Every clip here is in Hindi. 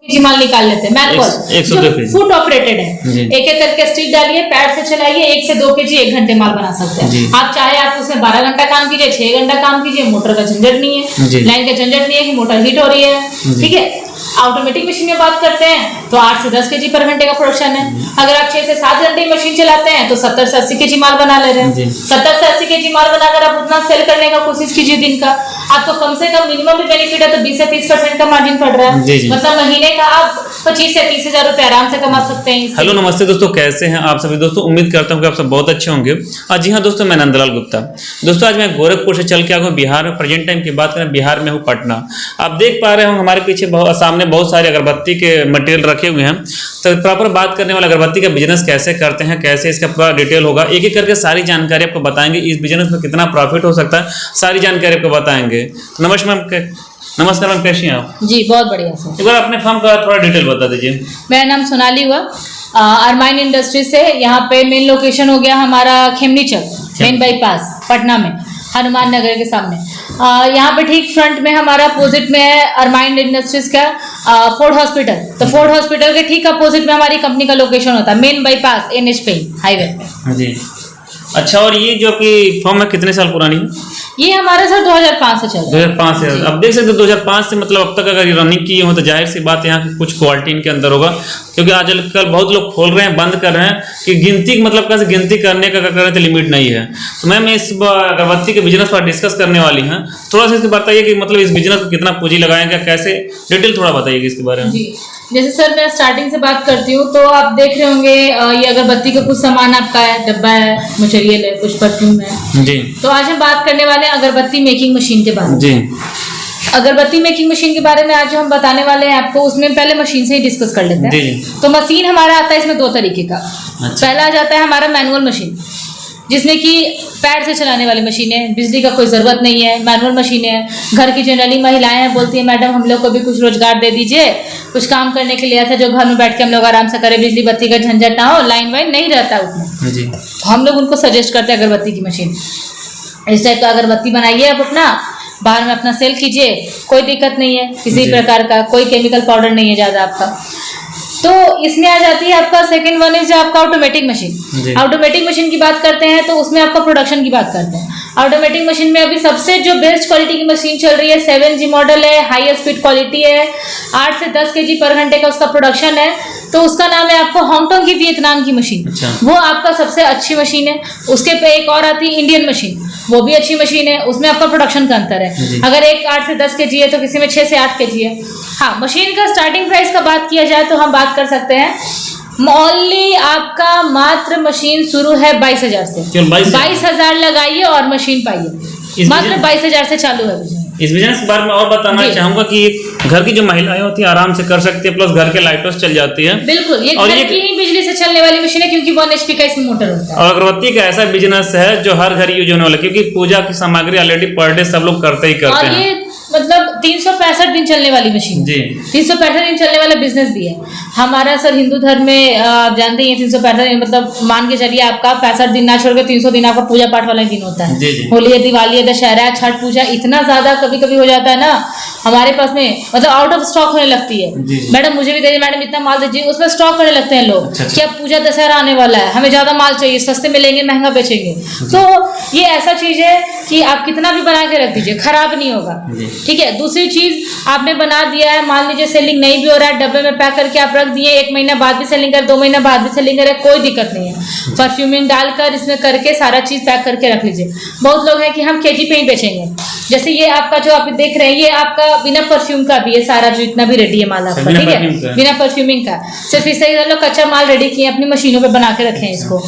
जी माल निकाल लेते हैं मैनुअल जो फुट ऑपरेटेड है। एक एक करके स्टिक डालिए, पैड से चलाइए, 1 से 2 kg 1 घंटे माल बना सकते हैं आप। चाहे आप उसमें 12 घंटा काम कीजिए, 6 घंटा काम कीजिए, मोटर का झंझट नहीं है, लाइन का झंझट नहीं है कि मोटर हीट हो रही है। ठीक है, ऑटोमेटिक मशीन में बात करते हैं तो 8 से 10 kg पर घंटे का प्रोडक्शन है। अगर आप 6 से 7 घंटे मशीन चलाते हैं तो 70 से 80 kg माल बना ले रहे हैं। 70 से 80 kg माल बनाकर आप उतना सेल करने का कोशिश कीजिए दिन का, आपको कम से कम मिनिमम भी बेनिफिट है तो 20 से 30% का मार्जिन पड़ रहा है। मतलब महीने का आप 25 से 30 हजार रुपए आराम से कमा सकते हैं। हेलो नमस्ते दोस्तों, कैसे हैं आप सभी दोस्तों। उम्मीद करता हूं कि आप सब बहुत अच्छे होंगे। जी हाँ दोस्तों, मैं नंदलाल गुप्ता। दोस्तों आज मैं गोरखपुर से चल के आया हूँ बिहार में। प्रेजेंट टाइम की बात करें, बिहार में हूँ पटना। आप देख पा रहे हो हमारे पीछे सामने बहुत सारे अगरबत्ती के मटेरियल रखे हुए हैं। तो प्रॉपर बात करने वाले अगरबत्ती का बिजनेस कैसे करते हैं, कैसे इसका पूरा डिटेल होगा, एक एक करके सारी जानकारी आपको बताएंगे। इस बिजनेस में कितना प्रॉफिट हो सकता है, सारी जानकारी आपको बताएंगे। नमस्कार मैम, कैसी हैं आप? जी बहुत बढ़िया सर। एक बार अपने फर्म का थोड़ा डिटेल बता दीजिए। मेरा नाम सोनाली हुआ, अरमाइन इंडस्ट्री से। यहाँ पे मेन लोकेशन हो गया हमारा खेमनी चौक, मेन बाईपास पटना में, हनुमान नगर के सामने। यहाँ पे ठीक फ्रंट में हमारा अपोजिट में है अरमाइन इंडस्ट्रीज का फोर्ड हॉस्पिटल। तो फोर्ड हॉस्पिटल के ठीक अपोजिट में हमारी कंपनी का लोकेशन होता है, मेन बाईपास NH पे हाईवे पे। जी अच्छा, और ये जो कि फर्म है कितने साल पुरानी है? ये हमारा सर 2005 से चल रहा है। 2005 से। अब देख सकते हो 2005 से, मतलब अब तक अगर रनिंग की हो तो जाहिर सी बात यहाँ की कुछ क्वालिटी इनके अंदर होगा। क्योंकि आजकल बहुत लोग खोल रहे हैं, बंद कर रहे हैं कि गिनती, मतलब कैसे गिनती करने का करें तो लिमिट नहीं है। तो मैम इस अगरबत्ती के बिजनेस पर डिस्कस करने वाली हैं, थोड़ा सा इसके बताइए कि मतलब इस बिजनेस को कितना पूंजी लगाएंगे, कैसे डिटेल थोड़ा बताइएगा इसके बारे में। जी जैसे सर मैं स्टार्टिंग से बात करती हूँ तो आप देख रहे होंगे ये अगरबत्ती का कुछ सामान आपका है, डब्बा है, मटेरियल है, कुछ परफ्यूम है। जी तो आज हम बात करने वाले हैं अगरबत्ती मेकिंग मशीन के बारे में। जी अगरबत्ती मेकिंग मशीन के बारे में आज जो हम बताने वाले हैं आपको, उसमें पहले मशीन से ही डिस्कस कर लेते हैं। तो मशीन हमारा आता है इसमें 2 तरीके का। पहला आ जाता है हमारा मैनुअल मशीन, जिसमें कि पैड से चलाने वाली मशीन है, बिजली का कोई ज़रूरत नहीं है, मैनुअल मशीन है। घर की जनरली महिलाएं हैं, बोलती हैं मैडम हम लोग को भी कुछ रोजगार दे दीजिए, कुछ काम करने के लिए, ऐसा जो घर में बैठ के हम लोग आराम से करें, बिजली बत्ती का झंझट ना हो, लाइन वाइन नहीं रहता उतना। जी तो हम लोग उनको सजेस्ट करते हैं अगरबत्ती की मशीन। इस टाइप का अगरबत्ती बनाइए, आप अपना बाहर में अपना सेल कीजिए, कोई दिक्कत नहीं है किसी प्रकार का, कोई केमिकल पाउडर नहीं है ज़्यादा आपका। तो इसमें आ जाती है आपका सेकंड वन इज आपका ऑटोमेटिक मशीन। ऑटोमेटिक मशीन की बात करते हैं तो उसमें आपका प्रोडक्शन की बात करते हैं। ऑटोमेटिक मशीन में अभी सबसे जो बेस्ट क्वालिटी की मशीन चल रही है 7G मॉडल है, हाई स्पीड क्वालिटी है, 8 से 10 kg पर घंटे का उसका प्रोडक्शन है। तो उसका नाम है आपको हांगकांग की वियतनाम की मशीन। वो आपका सबसे अच्छी मशीन है। उसके पे एक और आती है इंडियन मशीन, वो भी अच्छी मशीन है, उसमें आपका प्रोडक्शन का अंतर है। अगर एक 8 से 10 kg है तो किसी में 6 से 8 kg है। हाँ, मशीन का स्टार्टिंग प्राइस का बात किया जाए तो हम बात कर सकते हैं ओनली आपका मात्र मशीन शुरू है 22,000 से। 22,000 लगाइए और मशीन पाइए, मात्र 22,000 से चालू है बिजनेस। इस बिजनेस के बारे में और बताना चाहूंगा कि घर की जो महिलाएं होती हैं आराम से कर सकती है, प्लस घर के लाइटों चल जाती है। बिल्कुल, ये घर की ही बिजली से चलने वाली मशीन है क्योंकि 1 HP का इसमें मोटर होता है। और अगरबत्ती का ऐसा बिजनेस है जो हर घर यूज होने वाला, क्योंकि पूजा की सामग्री ऑलरेडी पर डे सब लोग करते ही करते हैं। मतलब 365 दिन चलने वाली मशीन जी, 365 दिन चलने वाला बिजनेस भी है हमारा सर। हिंदू धर्म में आप जानते हैं 365 दिन, मतलब मान के चलिए आपका 65 दिन ना छोड़कर 300 दिन आपका पूजा पाठ वाला दिन होता है। होली है, दिवाली है, दशहरा है, छठ पूजा, इतना ज्यादा कभी कभी हो जाता है ना हमारे पास में, मतलब आउट ऑफ स्टॉक होने लगती है। मैडम मुझे भी दीजिए, मैडम इतना माल दीजिए, उसमें स्टॉक करने लगते हैं लोग कि अब पूजा दशहरा आने वाला है, हमें ज्यादा माल चाहिए, सस्ते में लेंगे महंगा बेचेंगे। तो ये ऐसा चीज है कि आप कितना भी बना के रख दीजिए खराब नहीं होगा। ठीक है, दूसरी चीज आपने बना दिया है, मान लीजिए सेलिंग नहीं भी हो रहा है, डब्बे में पैक करके आप रख दिए, 1 महीना बाद भी सेलिंग कर, 2 महीना बाद भी सेलिंग करे, कोई दिक्कत नहीं है। परफ्यूमिंग डालकर इसमें करके सारा चीज पैक करके रख लीजिए। बहुत लोग हैं कि हम KG पे ही बेचेंगे। जैसे ये आपका जो आप देख रहे हैं, ये आपका बिना परफ्यूम का भी है, सारा जो इतना भी रेडी है माल आपका, ठीक है, बिना परफ्यूमिंग का। सिर्फ इससे हम लोग कच्चा माल रेडी किए, अपनी मशीनों पे बना के रखे हैं इसको।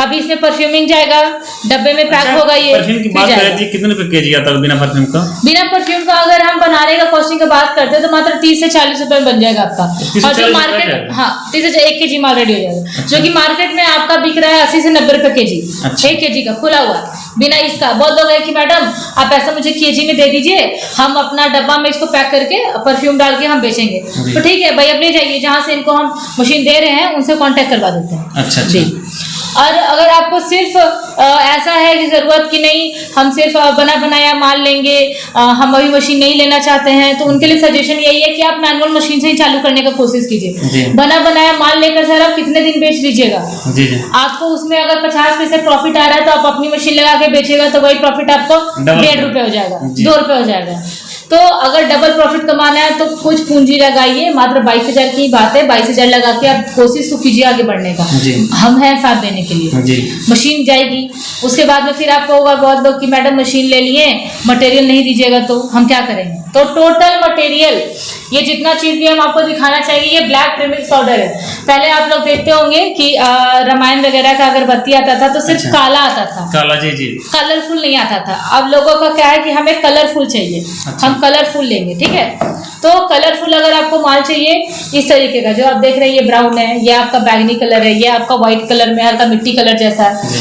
अभी इसमें परफ्यूमिंग जाएगा, डब्बे में पैक होगा। ये परफ्यूम की बात करें तो कितने रुपए KG आता है बिना परफ्यूम का? बिना परफ्यूम का अगर हम बनाने का कॉस्टिंग की बात करते हैं तो मात्र 30 से 40 रुपए में बन जाएगा आपका। और जो मार्केट, हाँ 30 से 1 kg माल रेडी हो जाएगा। जो कि मार्केट में आपका बिक रहा है 80 से 90 रुपए KG, 1 kg का खुला हुआ बिना इसका। बहुत लोग है कि मैडम आप ऐसा मुझे KG में दे दीजिए, हम अपना डब्बा में इसको पैक करके परफ्यूम डाल के हम बेचेंगे। तो ठीक है भाई, अब ले जाइए, जहाँ से इनको हम मशीन दे रहे हैं उनसे कॉन्टेक्ट करवा देते हैं। अच्छा जी। और अगर आपको सिर्फ ऐसा है कि ज़रूरत कि नहीं हम सिर्फ बना बनाया माल लेंगे, हम अभी मशीन नहीं लेना चाहते हैं, तो उनके लिए सजेशन यही है कि आप मैनुअल मशीन से ही चालू करने का कोशिश कीजिए। बना बनाया माल लेकर सर आप कितने दिन बेच लीजिएगा? आपको उसमें अगर 50% प्रॉफिट आ रहा है तो आप अपनी मशीन लगा के बेचेगा तो वही प्रॉफिट आपको 1.5 रुपये हो जाएगा, 2 रुपये हो जाएगा। तो अगर डबल प्रॉफिट कमाना है तो कुछ पूंजी लगाइए, मात्र 22,000 की बात है, 22,000 लगा के आप कोशिश तो कीजिए आगे बढ़ने का। हम हैं साथ देने के लिए। मशीन जाएगी, उसके बाद में फिर आपको होगा बहुत लोग कि मैडम मशीन ले लिए, मटेरियल नहीं दीजिएगा तो हम क्या करेंगे? तो टोटल मटेरियल ये जितना चीज भी हम आपको दिखाना चाहिए, ये ब्लैक प्रीमिक्स पाउडर है। पहले आप लोग देखते होंगे कि रामायण वगैरह का अगरबत्ती आता था तो सिर्फ काला आता था, काला जी कलरफुल नहीं आता था। अब लोगों का क्या है कि हमें कलरफुल चाहिए। अच्छा। हम कलरफुल लेंगे, ठीक है। तो कलरफुल अगर आपको माल चाहिए इस तरीके का, जो आप देख रहे हैं ये ब्राउन है, ये आपका बैगनी कलर है, ये आपका व्हाइट कलर में हल्का मिट्टी कलर जैसा है,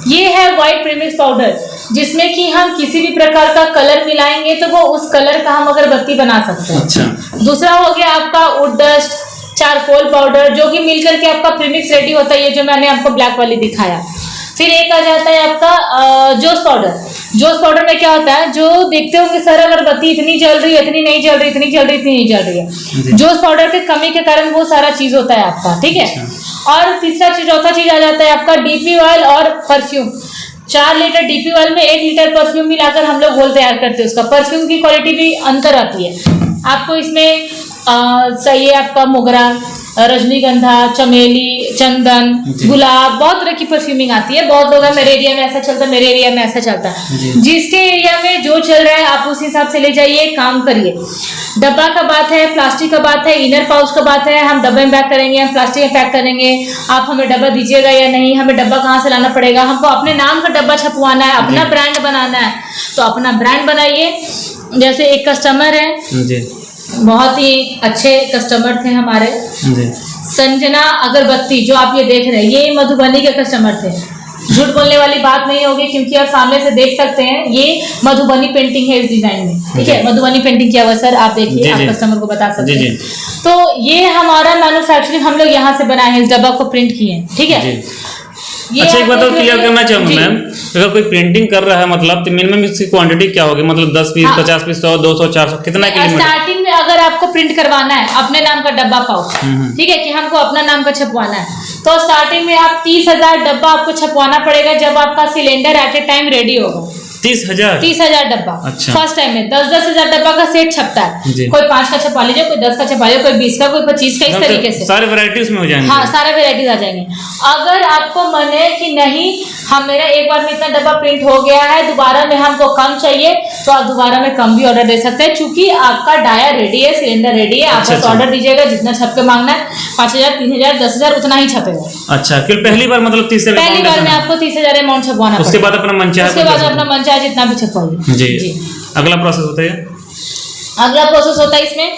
ये है व्हाइट प्रीमिक्स पाउडर, जिसमें कि हम किसी भी प्रकार का कलर मिलाएंगे तो वो उस कलर का हम अगरबत्ती बना सकते हैं। अच्छा। दूसरा हो गया आपका वुड डस्ट, चारकोल पाउडर, जो कि मिलकर के आपका प्रीमिक्स रेडी होता है, ये जो मैंने आपको ब्लैक वाली दिखाया। फिर एक आ जाता है आपका जोस पाउडर। जोस पाउडर में क्या होता है, जो देखते होंगे सर अगरबत्ती इतनी जल रही है, इतनी नहीं जल रही, इतनी जल रही, इतनी नहीं जल रही है, जोस पाउडर की कमी के कारण वो सारा चीज होता है आपका, ठीक है। और तीसरा चीज, चौथा चीज आ जाता है आपका डीपी ऑयल और परफ्यूम। 4 लीटर डीपी ऑयल में 1 लीटर परफ्यूम मिलाकर हम लोग घोल तैयार करते हैं। उसका परफ्यूम की क्वालिटी भी अंतर आती है। आपको इसमें चाहिए आपका मोगरा, रजनीगंधा, चमेली, चंदन, गुलाब, बहुत तरह की परफ्यूमिंग आती है। बहुत लोग मेरे एरिया में ऐसा चलता है, मेरे एरिया में ऐसा चलता है। जिसके एरिया में जो चल रहा है आप उस हिसाब से ले जाइए, काम करिए। डब्बा का बात है, प्लास्टिक का बात है, इनर पाउच का बात है, हम डब्बे में पैक करेंगे, हम प्लास्टिक में पैक करेंगे। आप हमें डब्बा दीजिएगा या नहीं, हमें डब्बा कहाँ से लाना पड़ेगा, हमको अपने नाम का डब्बा छपवाना है, अपना ब्रांड बनाना है, तो अपना ब्रांड बनाइए। जैसे एक कस्टमर है, बहुत ही अच्छे कस्टमर थे हमारे, संजना अगरबत्ती, जो आप ये देख रहे हैं, ये मधुबनी के कस्टमर थे। झूठ बोलने वाली बात नहीं होगी क्योंकि आप सामने से देख सकते हैं, ये मधुबनी पेंटिंग है इस डिजाइन में, ठीक है। मधुबनी पेंटिंग किया हुआ सर, आप देखिए, आप कस्टमर को बता सकते हैं। तो ये हमारा मैन्युफैक्चरिंग हम लोग यहाँ से बनाए हैं, इस डब्बा को प्रिंट किए हैं, ठीक है। अच्छा, एक बात और क्लियर करना चाहूंगा मैम, अगर कोई प्रिंटिंग कर रहा है मतलब तो मिनिमम इसकी क्वांटिटी क्या होगी, मतलब 10 पीस, 50 पीस, 100, 200, 400, कितना के लिए? स्टार्टिंग में अगर आपको प्रिंट करवाना है अपने नाम का डब्बा पाउच, ठीक है, कि हमको अपना नाम का छपवाना है, तो स्टार्टिंग में आप 30,000 डब्बा आपको छपवाना पड़ेगा जब आपका सिलेंडर एट ए टाइम रेडी होगा। 30,000 डब्बा। अच्छा। फर्स्ट टाइम में 10-10 हजार डब्बा का सेट छपता है। कोई 5 का छपा लीजिए, कोई 10 का छपा लीजिए, कोई 20 का, कोई 25 का, इस तरीके से सारे वैरायटीज में हो जाएंगे। हाँ, सारे वैरायटीज आ जाएंगे। अगर आपको मन है कि नहीं हम मेरा एक बार में इतना डब्बा प्रिंट हो गया है, दोबारा में हमको कम चाहिए, तो आप दोबारा में कम भी ऑर्डर दे सकते हैं, क्योंकि आपका डाया रेडी है, सिलेंडर रेडी है। आप बस ऑर्डर दीजिएगा, जितना छप के मांगना है, 5,000, 3,000, 10,000 उतना ही छपेगा। अच्छा, पहली बार मतलब 30,000, पहली बार में आपको 30,000 अमाउंट छपवाना, उसके बाद अपना मन चाहे, उसके बाद अपना मन चाहे जितना भी छपवाइए। जी। अगला प्रोसेस होता है, अगला प्रोसेस होता है इसमें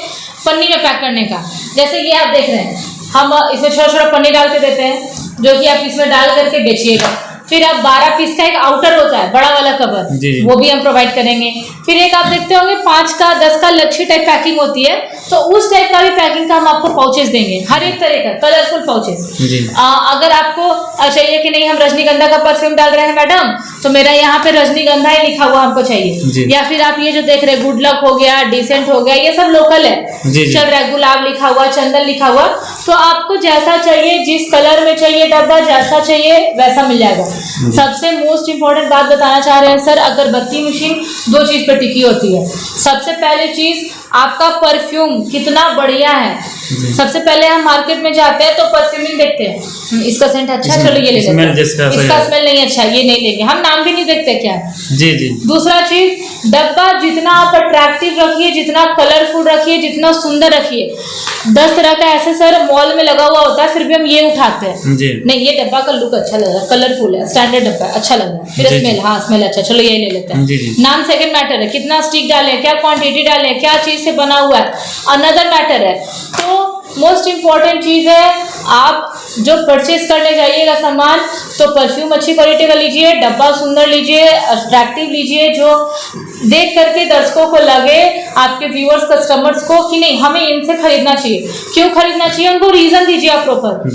पन्नी में पैक करने का। जैसे ये आप देख रहे हैं, हम इसमें छोटा छोटा पन्नी डाल के देते हैं, जो कि आप इसमें डाल करके बेचिएगा। फिर आप 12 पीस का एक आउटर होता है, बड़ा वाला कवर, वो भी हम प्रोवाइड करेंगे। फिर एक आप देखते होंगे 5 का 10 का लच्छी टाइप पैकिंग होती है, तो उस टाइप का भी पैकिंग का हम आपको पाउचेस देंगे, हर एक तरह का कलरफुल पाउचेस। अगर आपको चाहिए कि नहीं हम रजनीगंधा का परफ्यूम डाल रहे हैं मैडम, तो मेरा यहाँ पे रजनीगंधा ही लिखा हुआ हमको चाहिए। या फिर आप ये जो देख रहे हैं गुड लक हो गया, डिसेंट हो गया, ये सब लोकल है, चल रहा है, गुलाब लिखा हुआ, चंदन लिखा हुआ, तो आपको जैसा चाहिए, जिस कलर में चाहिए डब्बा, जैसा चाहिए वैसा मिल जाएगा। सबसे मोस्ट इंपॉर्टेंट बात बताना चाह रहे हैं सर, अगरबत्ती मशीन 2 चीज पर टिकी होती है। सबसे पहले चीज आपका परफ्यूम कितना बढ़िया है। सबसे पहले हम मार्केट में जाते हैं तो परफ्यूमिंग देखते हैं, इसका सेंट अच्छा, चलो ये ले लेते हैं, इसका स्मेल नहीं अच्छा, ये नहीं लेंगे, हम नाम भी नहीं देखते क्या है। जी जी। दूसरा चीज, डब्बा जितना आप अट्रैक्टिव रखिए, जितना कलरफुल रखिए, जितना सुंदर रखिए। 10 तरह का ऐसे सर मॉल में लगा हुआ होता है, फिर भी हम ये उठाते हैं, नहीं ये डब्बा का लुक अच्छा लग रहा है, कलरफुल है, स्टैंडर्ड डब्बा अच्छा लग रहा है, फिर स्मेल, हाँ स्मेल अच्छा, चलो ये ले लेते हैं। नाम सेकंड मैटर है, कितना स्टिक डाले, क्या क्वांटिटी डाले, क्या चीज से बना हुआ है, अनदर मैटर है। तो मोस्ट इम्पॉर्टेंट चीज है, आप जो परचेज करने जाइएगा सामान, तो परफ्यूम अच्छी क्वालिटी का लीजिए, डब्बा सुंदर लीजिए, अट्रैक्टिव लीजिए, जो देख करके दर्शकों को लगे, आपके व्यूअर्स कस्टमर्स को, कि नहीं हमें इनसे खरीदना चाहिए। क्यों खरीदना चाहिए, उनको रीजन दीजिए आप प्रॉपर,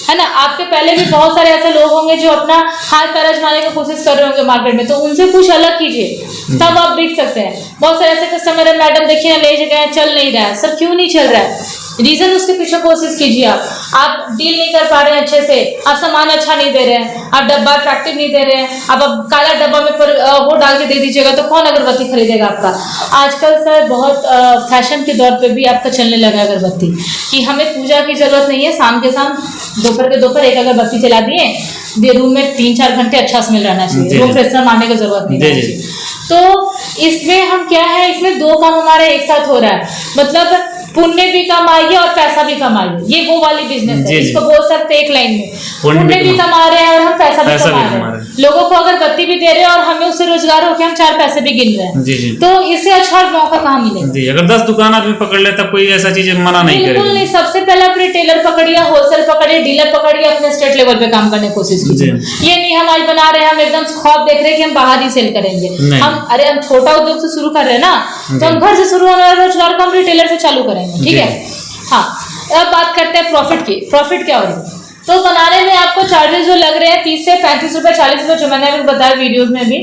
है ना। आपके पहले भी बहुत सारे ऐसे लोग होंगे जो अपना हाथ पैर आजमाने की कोशिश कर रहे होंगे मार्केट में, तो उनसे कुछ अलग कीजिए, तब आप बिक सकते हैं। बहुत सारे ऐसे कस्टमर है, मैडम देखिए ना ले जगह चल नहीं रहा है। सर क्यों नहीं चल रहा है, रीजन उसके पीछे कोशिश कीजिए। आप डील नहीं कर पा रहे हैं अच्छे से, आप सामान अच्छा नहीं दे रहे हैं, आप डब्बा अट्रैक्टिव नहीं दे रहे हैं, आप अब काला डब्बा में पर वो डाल के दे दीजिएगा तो कौन अगरबत्ती खरीदेगा आपका। आजकल सर बहुत फैशन के दौर पे भी आपका चलने लगा अगरबत्ती, कि हमें पूजा की जरूरत नहीं है, शाम के शाम दोपहर के दोपहर एक अगरबत्ती चला दिए, रूम में 3-4 घंटे अच्छा स्मेल रहना चाहिए, रूम फ्रेशनर मारने की जरूरत नहीं रहनी चाहिए। तो इसमें हम क्या है, इसमें दो काम हमारे एक साथ हो रहा है, मतलब पुण्य भी कमाइए और पैसा भी कमाइए, ये वो वाली बिजनेस है, इसको बोल सकते एक लाइन में, पुण्य भी कमा रहे हैं और हम पैसा भी कमा रहे हैं। लोगों को अगर बत्ती भी दे रहे हैं और हमें उससे रोजगार होकर हम 4 पैसे भी गिन रहे हैं, तो इससे अच्छा मौका कहाँ मिलेगा। अगर 10 दुकान आदमी पकड़ ले तब कोई ऐसा चीज मना नहीं करेगा। बिल्कुल नहीं, सबसे पहले आप रिटेलर पकड़िए, होलसेल पकड़िए, डीलर पकड़िए, अपने स्टेट लेवल पे काम करने की कोशिश कीजिए। ये नहीं हम आज बना रहे हैं, हम एकदम ख्वाब देख रहे हैं कि हम बाहर ही सेल करेंगे। हम छोटा उद्योग से शुरू कर रहे हैं ना, तो हम घर से शुरू होने वाला रोजगार को हम रिटेलर से चालू करेंगे, ठीक है। हाँ, अब बात करते हैं प्रॉफिट की। प्रॉफिट क्या हो रही है, तो बनाने में आपको चार्जेस जो लग रहे हैं 30 से 35 रुपए, 40 रुपए, जो मैंने अभी बताया वीडियोस में भी,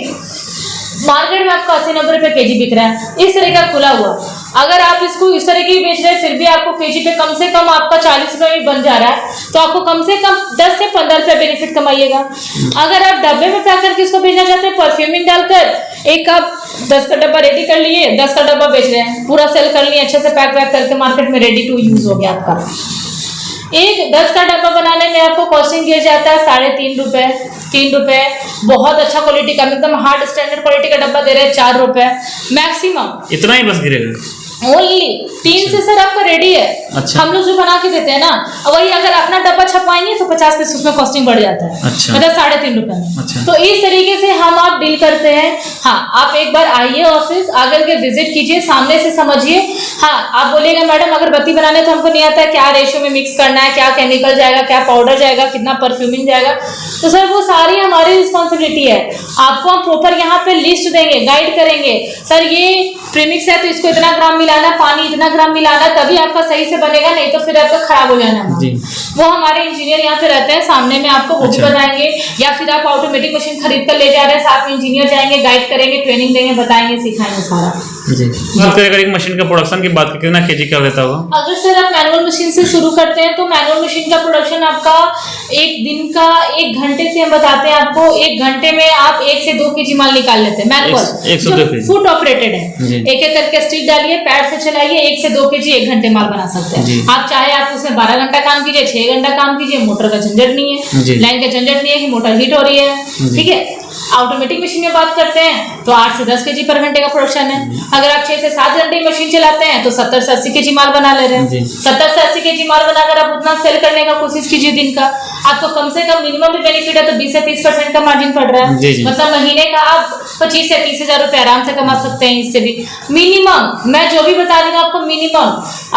मार्केट में आपको 80-90 रुपए केजी बिक रहा है, इस तरह का खुला हुआ। अगर आप इसको इस तरह की बेच रहे हैं, फिर भी आपको केजी पे कम से कम आपका 40 रुपए में बन जा रहा है, तो आपको कम से कम 10 से 15 रुपए बेनिफिट कमाइएगा। अगर आप डब्बे में पैक करके इसको बेचना चाहते हैं, परफ्यूमिंग डालकर, एक आप 10 का डब्बा रेडी कर लिए, 10 का डब्बा बेच रहे हैं, पूरा सेल कर लिए, अच्छे से पैक करके मार्केट में रेडी टू यूज हो गया आपका। एक 10 का डब्बा बनाने में आपको कॉस्टिंग गिर जाता है 3.5 रुपए, 3 रुपए। बहुत अच्छा क्वालिटी का, एकदम हार्ड स्टैंडर्ड क्वालिटी का डब्बा दे रहे हैं 4 रुपए मैक्सिमम, इतना ही बस गिरेगा ओनली 3 से सर आपका रेडी है। अच्छा। हम लोग जो बना के देते हैं ना, वही अगर अपना डब्बा छपवाएंगे तो 50 पैसे उसमें कॉस्टिंग बढ़ जाता है। अच्छा। मतलब 3.5 रुपए में। अच्छा। तो इस तरीके से हम आप डील करते हैं। हाँ, आप एक बार आइए ऑफिस, आकर के विजिट कीजिए, सामने से समझिए। हाँ, आप बोलिएगा मैडम अगरबत्ती बनाने तो हमको नहीं आता है, क्या रेशियो में मिक्स करना है, क्या केमिकल जाएगा, क्या पाउडर जाएगा, कितना परफ्यूमिंग जाएगा, तो सर वो सारी हमारी रिस्पॉन्सिबिलिटी है। आपको हम प्रॉपर यहाँ पे लिस्ट देंगे, गाइड करेंगे, सर ये प्रीमिक्स है तो इसको इतना ग्राम मिलाना, पानी इतना ग्राम मिलाना, तभी आपका सही से बनेगा, नहीं तो फिर आपका खराब हो जाना। वो हमारे इंजीनियर यहाँ पे रहते हैं, सामने में आपको वो भी बताएंगे, या फिर आप ऑटोमेटिक मशीन खरीद कर ले जा रहे हैं, साथ में इंजीनियर जाएंगे, गाइड करेंगे, ट्रेनिंग देंगे, बताएंगे, सिखाएंगे सारा। अगर एक मशीन का प्रोडक्शन की बात करें, कितना केजी का रहता होगा? अगर सर आप मैनुअल मशीन से शुरू करते हैं तो मैनुअल मशीन का प्रोडक्शन आपका एक दिन का 1 घंटे से, हम बताते हैं आपको, 1 घंटे में आप 1 से 2 केजी माल निकाल लेते हैं मैनुअल, फुट ऑपरेटेड है। एक एक करके स्टिच डालिए, पैड से चलाइए, 1 से 2 केजी 1 घंटे माल बना सकते हैं आप। चाहे आप उसमें 12 घंटा काम कीजिए, 6 घंटा काम कीजिए, मोटर का झंझट नहीं है, लाइन का झंझट नहीं है कि मोटर हीट हो रही है, ठीक है। ऑटोमेटिक मशीन में बात करते हैं तो 8 से 10 केजी पर घंटे का प्रोडक्शन है। अगर आप 6 से 7 घंटे मशीन चलाते हैं तो 70 से 80 केजी माल बना ले रहे हैं। 70 से 80 केजी माल बनाकर आप उतना सेल करने का कोशिश कीजिए दिन का, आपको कम से कम मिनिमम भी बेनिफिट है तो 20 से 30% का मार्जिन पड़ रहा है। मतलब महीने का आप 25 से 30 हजार रुपए आराम से कमा सकते हैं इससे भी। मिनिमम मैं जो भी बता रही हूँ आपको, मिनिमम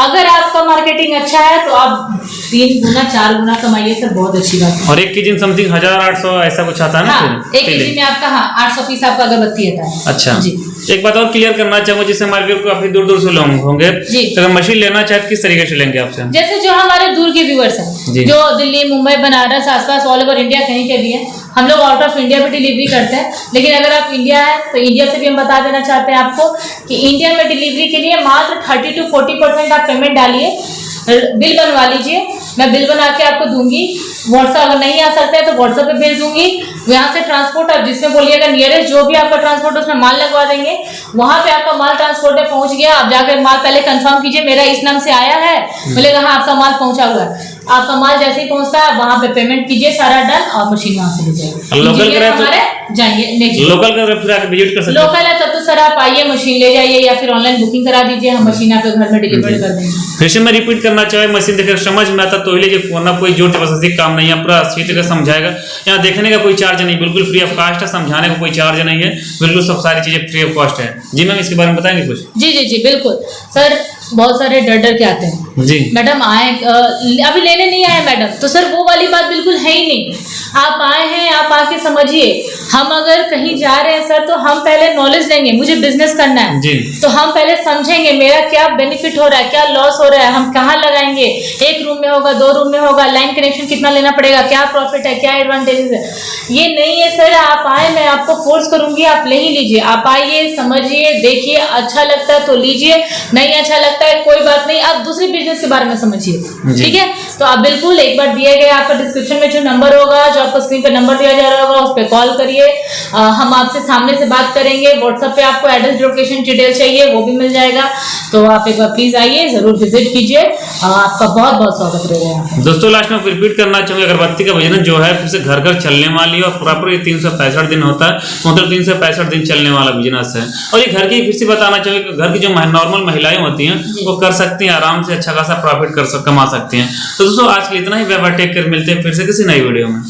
अगर आपका मार्केटिंग अच्छा है तो आप 3 गुना 4 गुना कमाइए सर, बहुत अच्छी बात है। और 1 केजी समथिंग 1800 ऐसा कुछ आता है ना? हाँ, 1 केजी में आपका 800 पीस आपका अगरबत्ती आता है। अच्छा जी। एक बात और क्लियर करना चाहूंगा, जिससे हमारे व्यूअर को काफी दूर दूर से लोग होंगे, तो अगर मशीन लेना चाहे किस तरीके से लेंगे आपसे? जैसे जो हमारे दूर के व्यूअर्स हैं, जो दिल्ली, मुंबई, बनारस, आसपास ऑल ओवर इंडिया कहीं के भी हैं, हम लोग आउट ऑफ इंडिया भी डिलीवरी करते हैं। लेकिन अगर आप इंडिया है तो इंडिया से भी हम बता देना चाहते हैं आपको कि इंडिया में डिलीवरी के लिए मात्र 30 to 40% आप पेमेंट डालिए, बिल बनवा लीजिए, मैं बिल बना के आपको दूंगी। व्हाट्सएप अगर नहीं आ सकते हैं तो व्हाट्सएप पे भेज दूंगी। यहाँ से ट्रांसपोर्ट आप जिसमें बोलिएगा नियरेस्ट जो भी आपका ट्रांसपोर्ट उसमें माल लगवा देंगे। वहां पे आपका माल ट्रांसपोर्ट में पहुंच गया, आप जाकर माल पहले कंफर्म कीजिए मेरा इस नाम से आया है, बोलेगा हाँ आपका माल पहुंचा हुआ है। आपका माल जैसे ही पहुंचता है वहां पे पेमेंट कीजिए, सारा डन, और मशीन वहां से ले जाएगी। लोकल जाएंगे, लोकल का विजिट कर सकते हैं। लोकल है तब तो सर आप आइए, मशीन ले जाइए, या फिर ऑनलाइन बुकिंग करा दीजिए, हम मशीन आपके घर में डिलीवर कर देंगे। फिर से मैं रिपीट करना चाहे, मशीन देखकर समझ में आता तो लीजिए, वरना कोई जोर जबरदस्ती काम नहीं है, पूरा अच्छी तरह समझाएगा। यहाँ देखने का कोई चार्ज नहीं, बिल्कुल फ्री ऑफ कॉस्ट है, समझाने का कोई चार्ज नहीं है, बिल्कुल सब सारी चीजें फ्री ऑफ कॉस्ट है। जी मैम, इसके बारे में बताएंगे कुछ? जी जी जी बिल्कुल सर। बहुत सारे डर के आते हैं जी, मैडम आए अभी लेने नहीं आए मैडम, तो सर वो वाली बात बिल्कुल है ही नहीं। आप आए हैं, आप आके समझिए। हम अगर कहीं जा रहे हैं सर, तो हम पहले नॉलेज लेंगे। मुझे बिजनेस करना है जी। तो हम पहले समझेंगे मेरा क्या बेनिफिट हो रहा है, क्या लॉस हो रहा है, हम कहाँ लगाएंगे, 1 रूम में होगा, 2 रूम में होगा, लाइन कनेक्शन कितना लेना पड़ेगा, क्या प्रॉफिट है, क्या एडवांटेजेस है। ये नहीं है सर आप आए, मैं आपको फोर्स करूंगी आप ले ही लीजिए। आप आइए, समझिए, देखिए, अच्छा लगता है तो लीजिए, नहीं अच्छा लगता है कोई बात नहीं, आप दूसरे बिजनेस के बारे में समझिए। ठीक है, तो आप बिल्कुल एक बार दिए गए आपका डिस्क्रिप्शन में जो नंबर होगा, जो आपको स्क्रीन पे नंबर दिया जा रहा होगा, उस पर कॉल करिए। हम आपसे सामने से बात करेंगे। व्हाट्सएप पे आपको एड्रेस, लोकेशन, डिटेल चाहिए वो भी मिल जाएगा। तो आप एक बार प्लीज आइए, जरूर विजिट कीजिए। आपका बहुत बहुत स्वागत रहेगा। दोस्तों लास्ट में रिपीट करना चाहूंगा, अगरबत्ती का बिजनेस जो है फिर से घर घर चलने वाली है और प्रॉपर ये 365 दिन होता है, मतलब 365 दिन चलने वाला बिजनेस है। और ये घर की फिर से बताना चाहूंगा, घर की जो नॉर्मल महिलाएं होती हैं वो कर सकती हैं, आराम से अच्छा खासा प्रॉफिट कमा सकती हैं। तो दोस्तों आज के लिए इतना ही। टेक कर मिलते हैं फिर से किसी नई वीडियो में।